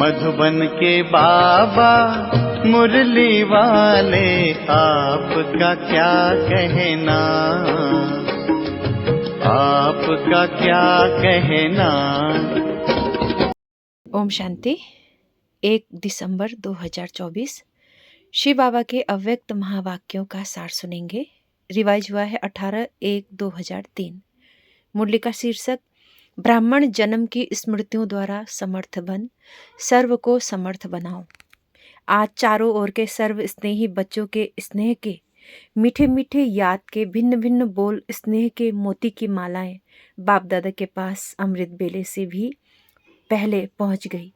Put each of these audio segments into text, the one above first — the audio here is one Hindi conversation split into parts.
मधुबन के बाबा मुरली वाले, आपका क्या कहना, आपका क्या कहना। ओम शांति। 1 दिसंबर 2024 शिव बाबा के अव्यक्त महावाक्यों का सार सुनेंगे। रिवाइज हुआ है 18/1/2003। मुरली का शीर्षक ब्राह्मण जन्म की स्मृतियों द्वारा समर्थ बन, सर्व को समर्थ बनाओ। आज चारों ओर के सर्व स्नेही बच्चों के स्नेह के मीठे मीठे याद के भिन्न भिन्न बोल, स्नेह के मोती की मालाएं बाप दादा के पास अमृत बेले से भी पहले पहुंच गई।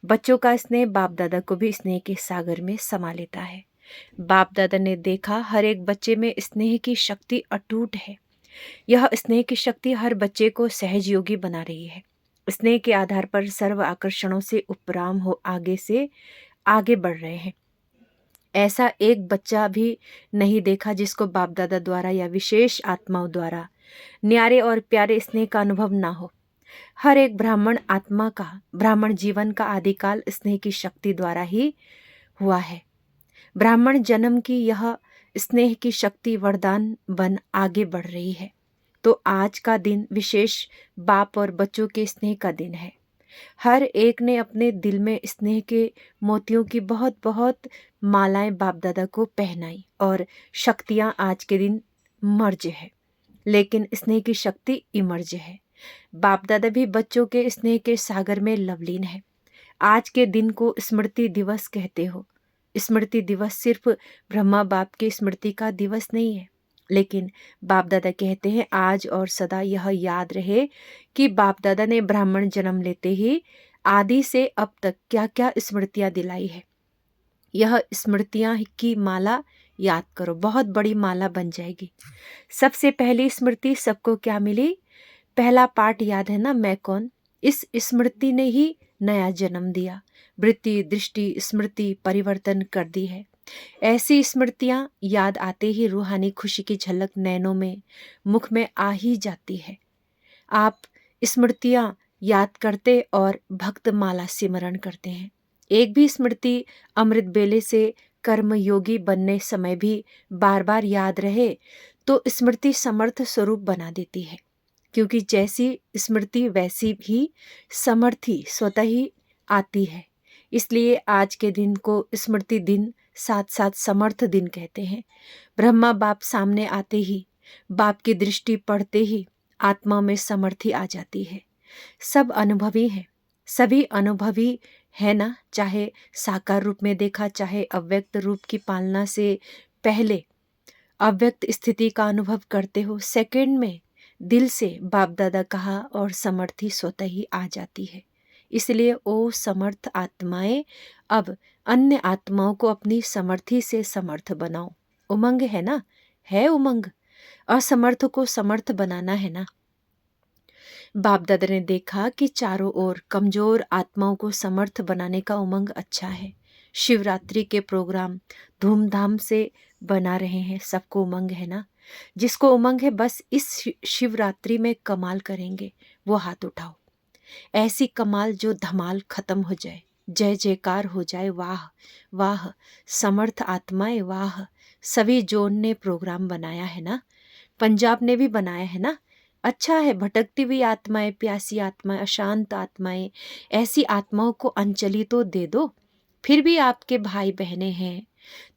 बच्चों का स्नेह बाप दादा को भी स्नेह के सागर में समा लेता है। बाप दादा ने देखा हर एक बच्चे में स्नेह की शक्ति अटूट है। यह स्नेह की शक्ति हर बच्चे को सहज योगी बना रही है। स्नेह के आधार पर सर्व आकर्षणों से उपराम हो आगे से आगे बढ़ रहे हैं। ऐसा एक बच्चा भी नहीं देखा जिसको बाप दादा द्वारा या विशेष आत्माओं द्वारा न्यारे और प्यारे स्नेह का अनुभव ना हो। हर एक ब्राह्मण आत्मा का, ब्राह्मण जीवन का आदिकाल स्नेह की शक्ति द्वारा ही हुआ है। ब्राह्मण जन्म की यह स्नेह की शक्ति वरदान बन आगे बढ़ रही है। तो आज का दिन विशेष बाप और बच्चों के स्नेह का दिन है। हर एक ने अपने दिल में स्नेह के मोतियों की बहुत बहुत मालाएं बाप दादा को पहनाई और शक्तियां आज के दिन मर्ज है, लेकिन स्नेह की शक्ति इमर्ज है। बाप दादा भी बच्चों के स्नेह के सागर में लवलीन है। आज के दिन को स्मृति दिवस कहते हो। स्मृति दिवस सिर्फ ब्रह्मा बाप की स्मृति का दिवस नहीं है, लेकिन बाप दादा कहते हैं आज और सदा यह याद रहे कि बाप दादा ने ब्राह्मण जन्म लेते ही आदि से अब तक क्या क्या स्मृतियां दिलाई है। यह स्मृतियां की माला याद करो, बहुत बड़ी माला बन जाएगी। सबसे पहली स्मृति सबको क्या मिली? पहला पाठ याद है ना, मैं कौन? इस स्मृति ने ही नया जन्म दिया, वृत्ति दृष्टि स्मृति परिवर्तन कर दी है। ऐसी स्मृतियां याद आते ही रूहानी खुशी की झलक नैनों में, मुख में आ ही जाती है। आप स्मृतियां याद करते और भक्त माला सिमरण करते हैं। एक भी स्मृति अमृत बेले से कर्म योगी बनने समय भी बार बार याद रहे तो स्मृति समर्थ स्वरूप बना देती है, क्योंकि जैसी स्मृति वैसी भी समर्थी स्वतः ही आती है। इसलिए आज के दिन को स्मृति दिन साथ साथ समर्थ दिन कहते हैं। ब्रह्मा बाप सामने आते ही, बाप की दृष्टि पड़ते ही आत्मा में समर्थी आ जाती है। सब अनुभवी हैं, सभी अनुभवी है ना, चाहे साकार रूप में देखा, चाहे अव्यक्त रूप की पालना से पहले अव्यक्त स्थिति का अनुभव करते हो। सेकंड में दिल से बाप दादा कहा और समर्थी स्वतः ही आ जाती है। इसलिए ओ समर्थ आत्माएं, अब अन्य आत्माओं को अपनी समर्थी से समर्थ बनाओ। उमंग है ना, है उमंग। असमर्थ को समर्थ बनाना है ना। बाप दादा ने देखा कि चारों ओर कमजोर आत्माओं को समर्थ बनाने का उमंग अच्छा है। शिवरात्रि के प्रोग्राम धूमधाम से बना रहे हैं, सबको उमंग है ना। जिसको उमंग है बस इस शिवरात्रि में कमाल करेंगे, वो हाथ उठाओ। ऐसी कमाल जो धमाल खत्म हो जाए, जय जयकार हो जाए। वाह वाह समर्थ आत्माएं, वाह। सभी जोन ने प्रोग्राम बनाया है ना, पंजाब ने भी बनाया है ना। अच्छा है, भटकती हुई आत्माएं, प्यासी आत्माएं, अशांत आत्माएं, ऐसी आत्माओं को अंजलि तो दे दो। फिर भी आपके भाई बहनें हैं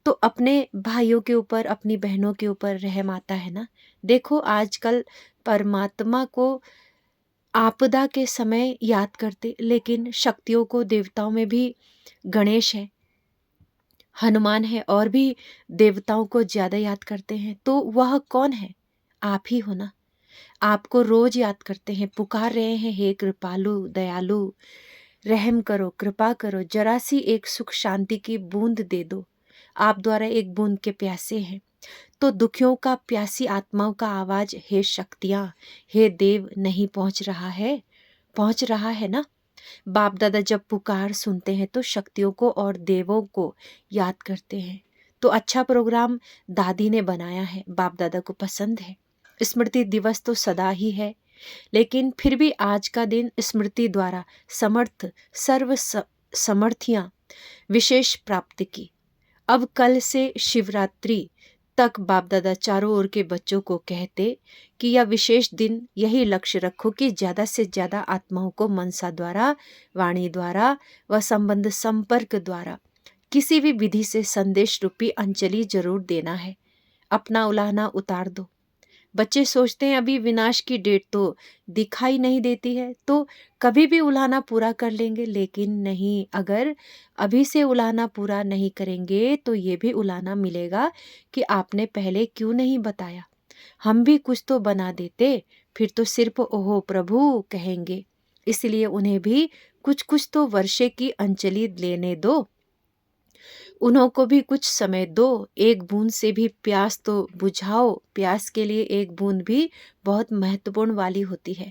तो अपने भाइयों के ऊपर, अपनी बहनों के ऊपर रहम आता है ना। देखो आजकल परमात्मा को आपदा के समय याद करते, लेकिन शक्तियों को, देवताओं में भी गणेश है, हनुमान है, और भी देवताओं को ज्यादा याद करते हैं। तो वह कौन है? आप ही हो ना। आपको रोज याद करते हैं, पुकार रहे हैं, हे कृपालु दयालु रहम करो, कृपा करो, जरा सी एक सुख शांति की बूंद दे दो। आप द्वारा एक बूंद के प्यासे हैं। तो दुखियों का, प्यासी आत्माओं का आवाज, हे शक्तियां, हे देव, नहीं पहुंच रहा है? पहुंच रहा है ना। बाप दादा जब पुकार सुनते हैं तो शक्तियों को और देवों को याद करते हैं। तो अच्छा प्रोग्राम दादी ने बनाया है, बाप दादा को पसंद है। स्मृति दिवस तो सदा ही है, लेकिन फिर भी आज का दिन स्मृति द्वारा समर्थ सर्व समर्थियाँ विशेष प्राप्त की। अब कल से शिवरात्रि तक बाप दादा चारों ओर के बच्चों को कहते कि यह विशेष दिन यही लक्ष्य रखो कि ज़्यादा से ज़्यादा आत्माओं को मनसा द्वारा, वाणी द्वारा व संबंध संपर्क द्वारा किसी भी विधि से संदेश रूपी अंजलि जरूर देना है। अपना उलाहना उतार दो। बच्चे सोचते हैं अभी विनाश की डेट तो दिखाई नहीं देती है, तो कभी भी उलाहना पूरा कर लेंगे, लेकिन नहीं, अगर अभी से उलाहना पूरा नहीं करेंगे तो ये भी उलाहना मिलेगा कि आपने पहले क्यों नहीं बताया। हम भी कुछ तो बना देते, फिर तो सिर्फ ओहो प्रभु कहेंगे। इसलिए उन्हें भी कुछ कुछ तो वर्षे की अंजलि लेने दो। उन्हों को भी कुछ समय दो। एक बूंद से भी प्यास तो बुझाओ। प्यास के लिए एक बूंद भी बहुत महत्वपूर्ण वाली होती है।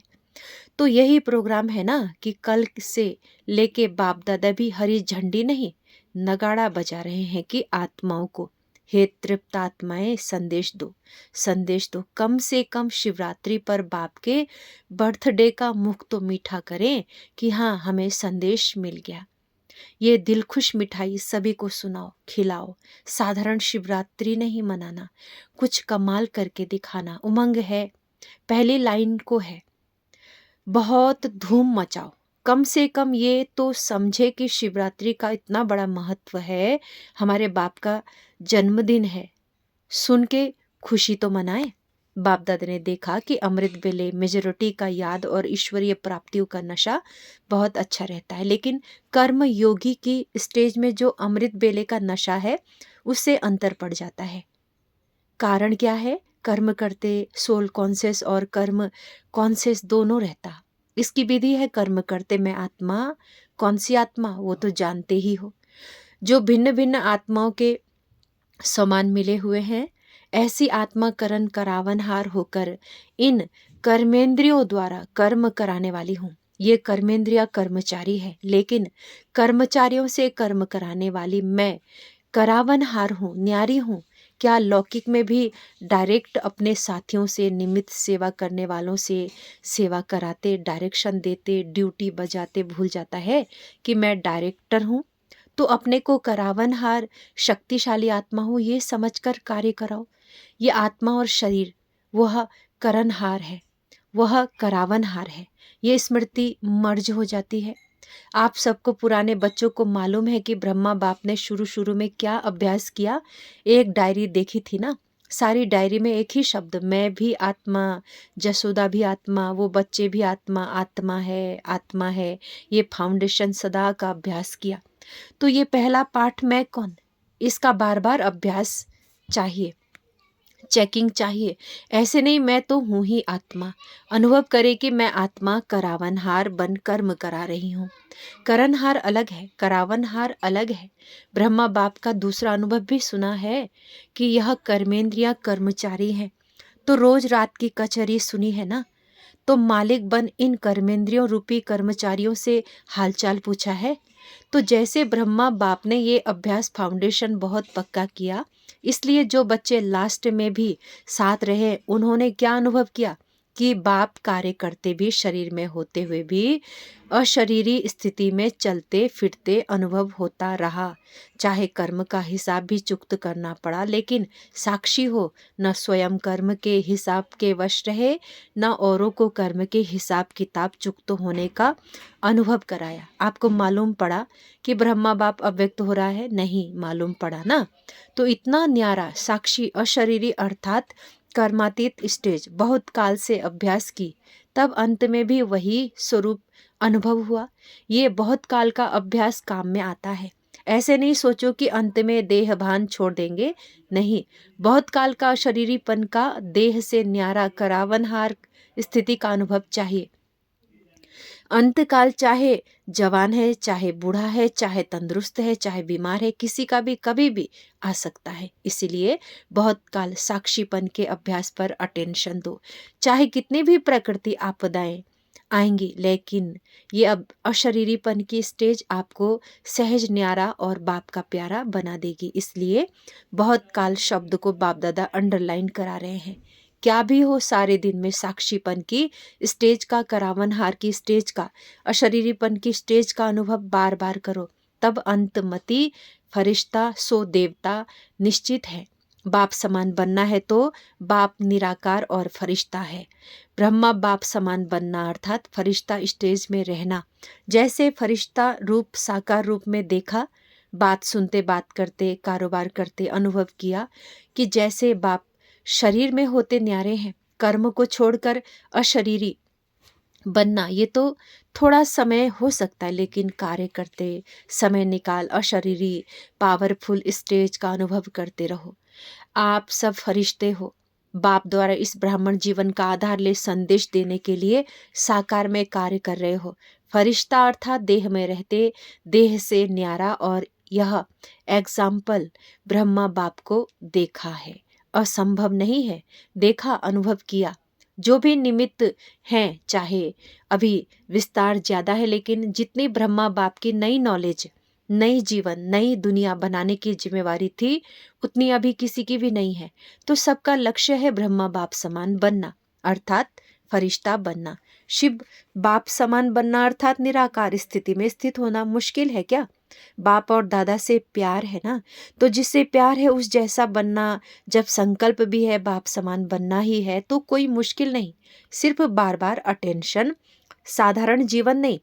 तो यही प्रोग्राम है ना कि कल से लेके बाप दादा भी हरी झंडी नहीं, नगाड़ा बजा रहे हैं कि आत्माओं को, हे तृप्त आत्माएं, संदेश दो। कम से कम शिवरात्रि पर बाप के बर्थडे का मुख तो मीठा करें कि हाँ, हमें संदेश मिल गया। ये दिलखुश मिठाई सभी को सुनाओ, खिलाओ। साधारण शिवरात्रि नहीं मनाना, कुछ कमाल करके दिखाना। उमंग है, पहली लाइन को है, बहुत धूम मचाओ। कम से कम ये तो समझे कि शिवरात्रि का इतना बड़ा महत्व है, हमारे बाप का जन्मदिन है। सुन के खुशी तो मनाए। बाप दादा ने देखा कि अमृत बेले मेजोरिटी का याद और ईश्वरीय प्राप्तियों का नशा बहुत अच्छा रहता है, लेकिन कर्म योगी की स्टेज में जो अमृत बेले का नशा है उससे अंतर पड़ जाता है। कारण क्या है? कर्म करते सोल कॉन्शियस और कर्म कॉन्शियस दोनों रहता। इसकी विधि है, कर्म करते मैं आत्मा, कौन सी आत्मा वो तो जानते ही हो, जो भिन्न भिन्न आत्माओं के समान मिले हुए हैं। ऐसी आत्मा करण करावनहार होकर इन कर्मेंद्रियों द्वारा कर्म कराने वाली हूँ। ये कर्मेंद्रिया कर्मचारी है, लेकिन कर्मचारियों से कर्म कराने वाली मैं करावनहार हूँ, न्यारी हूँ। क्या लौकिक में भी डायरेक्ट अपने साथियों से, निमित्त सेवा करने वालों से सेवा कराते, डायरेक्शन देते, ड्यूटी बजाते भूल जाता है कि मैं डायरेक्टर हूँ? तो अपने को करावनहार शक्तिशाली आत्मा हूँ ये समझकर कार्य कराओ। ये आत्मा और शरीर वह करनहार है, वह करावनहार है। ये स्मृति मर्ज हो जाती है। आप सबको, पुराने बच्चों को मालूम है कि ब्रह्मा बाप ने शुरू में क्या अभ्यास किया। एक डायरी देखी थी ना, सारी डायरी में एक ही शब्द, मैं भी आत्मा, जसोदा भी आत्मा, वो बच्चे भी आत्मा, आत्मा है, आत्मा है। ये फाउंडेशन सदा का अभ्यास किया। तो ये पहला पाठ, मैं कौन, इसका बार बार अभ्यास चाहिए, चेकिंग चाहिए। ऐसे नहीं मैं तो हूँ ही आत्मा। अनुभव करे कि मैं आत्मा करावनहार बन कर्म करा रही हूँ। करनहार अलग है, करावनहार अलग है। ब्रह्मा बाप का दूसरा अनुभव भी सुना है कि यह कर्मेंद्रिया कर्मचारी है। तो रोज रात की कचहरी सुनी है ना, तो मालिक बन इन कर्मेंद्रियों रूपी कर्मचारियों से हालचाल पूछा है। तो जैसे ब्रह्मा बाप ने ये अभ्यास फाउंडेशन बहुत पक्का किया, इसलिए जो बच्चे लास्ट में भी साथ रहे उन्होंने क्या अनुभव किया कि बाप कार्य करते भी, शरीर में होते हुए भी अशरीरी स्थिति में चलते फिरते अनुभव होता रहा। चाहे कर्म का हिसाब भी चुक्त करना पड़ा, लेकिन साक्षी हो, न स्वयं कर्म के हिसाब के वश रहे, न औरों को कर्म के हिसाब किताब चुक्त होने का अनुभव कराया। आपको मालूम पड़ा कि ब्रह्मा बाप अव्यक्त हो रहा है? नहीं मालूम पड़ा ना। तो इतना न्यारा साक्षी अशरीरी अर्थात कर्मातीत स्टेज बहुत काल से अभ्यास की, तब अंत में भी वही स्वरूप अनुभव हुआ। ये बहुत काल का अभ्यास काम में आता है। ऐसे नहीं सोचो कि अंत में देह भान छोड़ देंगे, नहीं। बहुत काल का शरीरीपन का, देह से न्यारा करावनहार स्थिति का अनुभव चाहिए। अंतकाल चाहे जवान है, चाहे बूढ़ा है, चाहे तंदुरुस्त है, चाहे बीमार है, किसी का भी कभी भी आ सकता है। इसीलिए बहुत काल साक्षीपन के अभ्यास पर अटेंशन दो। चाहे कितनी भी प्रकृति आपदाएं आएंगी, लेकिन ये अब अशरीरीपन की स्टेज आपको सहज न्यारा और बाप का प्यारा बना देगी। इसलिए बहुत काल शब्द को बाप दादा अंडरलाइन करा रहे हैं क्या भी हो सारे दिन में साक्षीपन की स्टेज का, करावनहार की स्टेज का, अशरीरीपन की स्टेज का अनुभव बार बार करो, तब अंतमति फरिश्ता सो देवता निश्चित है। बाप समान बनना है तो बाप निराकार और फरिश्ता है। ब्रह्मा बाप समान बनना अर्थात फरिश्ता स्टेज में रहना। जैसे फरिश्ता रूप साकार रूप में देखा, बात सुनते, बात करते, कारोबार करते अनुभव किया कि जैसे बाप शरीर में होते न्यारे हैं। कर्म को छोड़कर अशरीरी बनना ये तो थोड़ा समय हो सकता है, लेकिन कार्य करते समय निकाल अशरीरी पावरफुल स्टेज का अनुभव करते रहो। आप सब फरिश्ते हो। बाप द्वारा इस ब्राह्मण जीवन का आधार ले संदेश देने के लिए साकार में कार्य कर रहे हो। फरिश्ता अर्थात देह में रहते, देह से न्यारा, और यह एग्जाम्पल ब्रह्मा बाप को देखा है। असंभव नहीं है, देखा, अनुभव किया। जो भी निमित्त हैं, चाहे अभी विस्तार ज्यादा है, लेकिन जितनी ब्रह्मा बाप की नई नॉलेज, नई जीवन, नई दुनिया बनाने की जिम्मेवारी थी, उतनी अभी किसी की भी नहीं है। तो सबका लक्ष्य है ब्रह्मा बाप समान बनना अर्थात फरिश्ता बनना। शिव बाप समान बनना अर्थात निराकार स्थिति में स्थित होना मुश्किल है क्या? बाप और दादा से प्यार है ना, तो जिससे प्यार है उस जैसा बनना। जब संकल्प भी है बाप समान बनना ही है तो कोई मुश्किल नहीं, सिर्फ बार बार अटेंशन। साधारण जीवन नहीं,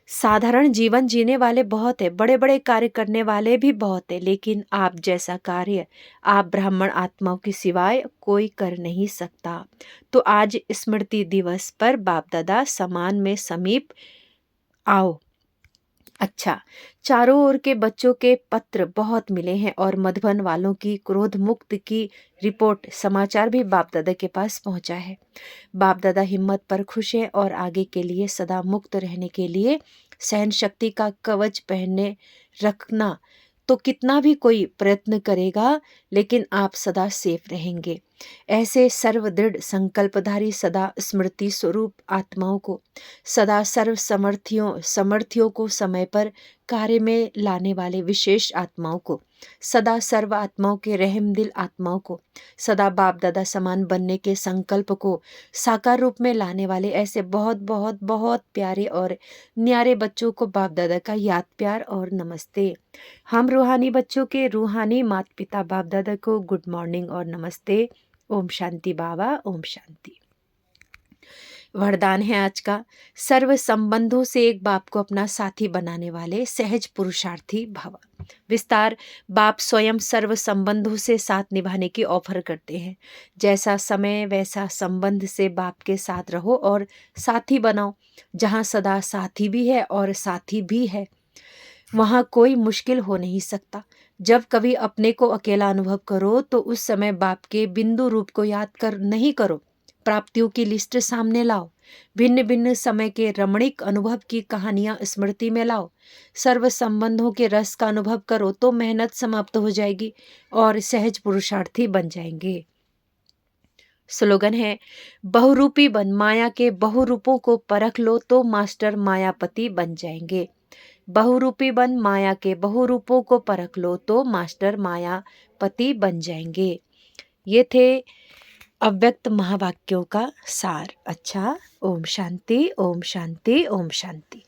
साधारण जीवन जीने वाले बहुत है, बड़े बड़े कार्य करने वाले भी बहुत है, लेकिन आप जैसा कार्य आप ब्राह्मण आत्माओं के सिवाय कोई कर नहीं सकता। तो आज स्मृति दिवस पर बाप दादा समान में समीप आओ। अच्छा, चारों ओर के बच्चों के पत्र बहुत मिले हैं और मधुबन वालों की क्रोध मुक्त की रिपोर्ट समाचार भी बाप दादा के पास पहुंचा है। बाप दादा हिम्मत पर खुश है और आगे के लिए सदा मुक्त रहने के लिए सहन शक्ति का कवच पहनने रखना। तो कितना भी कोई प्रयत्न करेगा, लेकिन आप सदा सेफ रहेंगे। ऐसे सर्वदृढ़ संकल्पधारी सदा स्मृति स्वरूप आत्माओं को, सदा सर्व समर्थियों को, समय पर कार्य में लाने वाले विशेष आत्माओं को, सदा सर्व आत्माओं के रहम दिल आत्माओं को, सदा बाप दादा समान बनने के संकल्प को साकार रूप में लाने वाले ऐसे बहुत बहुत बहुत प्यारे और न्यारे बच्चों को बाप दादा का याद, प्यार और नमस्ते। हम रूहानी बच्चों के रूहानी माता पिता बाप दादा को गुड मॉर्निंग और नमस्ते। ओम शांति बाबा, ओम शांति। वरदान है आज का, सर्व संबंधों से एक बाप को अपना साथी बनाने वाले सहज पुरुषार्थी भव। विस्तार, बाप स्वयं सर्व संबंधों से साथ निभाने की ऑफर करते हैं। जैसा समय वैसा संबंध से बाप के साथ रहो और साथी बनाओ। जहाँ सदा साथी भी है और साथी भी है, वहाँ कोई मुश्किल हो नहीं सकता। जब कभी अपने को अकेला अनुभव करो तो उस समय बाप के बिंदु रूप को याद कर नहीं करो, प्राप्तियों की लिस्ट सामने लाओ। भिन्न भिन्न समय के रमणीक अनुभव की कहानियां स्मृति में लाओ। सर्व संबंधों के रस का अनुभव करो तो मेहनत समाप्त हो जाएगी और सहज पुरुषार्थी बन जाएंगे। स्लोगन है, बहुरूपी बन, माया के बहुरूपों को परख लो तो मास्टर मायापति बन जाएंगे। बहुरूपी बन, माया के बहुरूपों को परख लो तो मास्टर मायापति बन जाएंगे। ये थे अव्यक्त महावाक्यों का सार। अच्छा, ओम शांति, ओम शांति, ओम शांति।